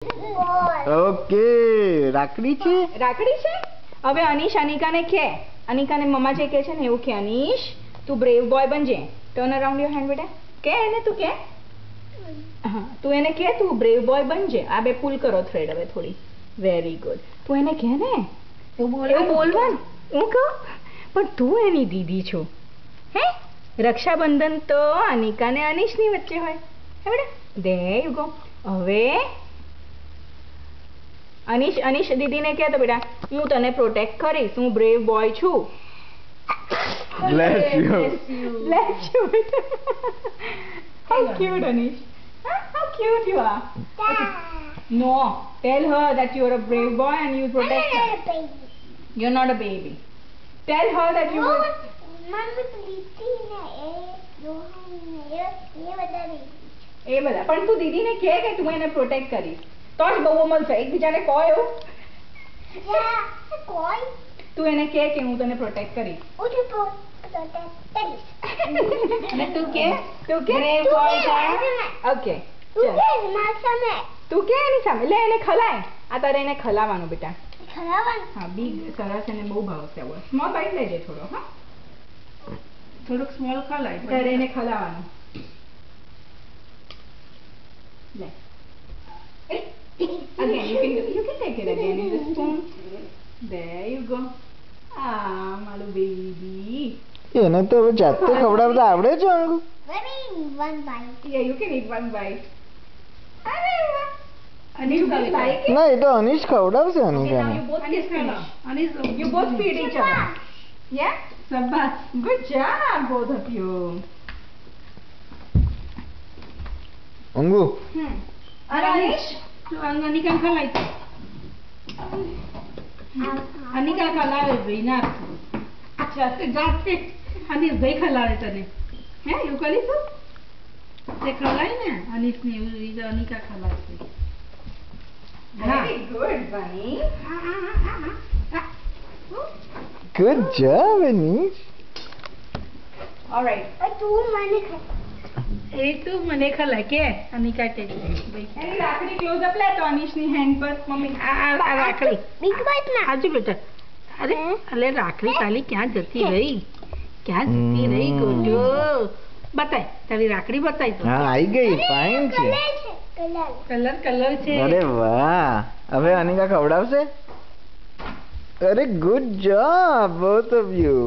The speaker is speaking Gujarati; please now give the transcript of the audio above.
ઓકે રાખડી છે હવે અનીશ અનિકાને કે અનિકાને મમ્મા જે કહે છે ને એવું કે અનીશ તું બ્રેવ બોય બનજે ટર્ન અરાઉન્ડ યોર હેન્ડ બેટા કે એને તું કે હા તું એને કે તું બ્રેવ બોય બનજે આ બે પુલ કરો થ્રેડ હવે થોડી વેરી ગુડ તું એને કે ને એવું બોલવાનું હું કહું પણ તું એની દીદી છો હે રક્ષાબંધન તો અનિકા ને અનીશની વચ્ચે હોય હે બેટા there you go હવે અનીશ દીદીને કહે તો બેટા હું તને પ્રોટેક્ટ કરીશ હું બ્રેવ બોય છું bless you બેટા how cute Anish how cute you are okay. No tell her that you are a brave boy and you protect her you're not a baby tell her that you will mummy please ને એ બધા પણ તું દીદીને કહે કે તું એને પ્રોટેક્ટ કરીશ તો જ બહુ મળશે એકબીજાને કહો એવું કોઈ તું એને કહે કે હું તને પ્રોટેક્ટ કરીશ અને તું કે brave boy છે ઓકે તું કે એની સામે લે એને ખલાય આ તારે એને ખલાવાનું બેટા હા બિગ સરસ એને બહુ ભાવશે હવે સ્મોલ બાઈટ લેજે થોડો હા થોડુંક સ્મોલ ખલાય તારે એને ખલાવાનું લે again you can take it again in the spoon there you go મારું બેબી એને તો હવે જાતે ખવડાવતા આવડે છે અંગુ one bite yeah you can eat one bite અરે વાહ Anish like it ના એ તો Anish ખવડાવશે okay now અનિકાને you both kiss Anish you both feed each other yeah Sabash good job both of you અંગુ Anish Anika ખલાય તો અનિકા ખલાવે ભાઈ ના જાતે જાતે અનિશ ભાઈ ખલાવે તને હે એવું કરીશું તે ખલાય ને અનિશ ને એવું Anika ખલાવશે very good bunny good job Anish all right એ તું મને ખલાય કે અનિકા કે ભાઈ એની રાખડી ક્લોઝ અપ લે તો અનિશની હેન્ડ પર મમ્મી આ રાખડી big bite ના હાજુ બેટા અરે અલે રાખડી તાલી ક્યાં જતી રહી ગોટો બતાય તારી રાખડી બતાય તો હા આવી ગઈ ફાઇન છે કલર છે અરે વાહ હવે અનિકા ખવડાવશે અરે good job both of you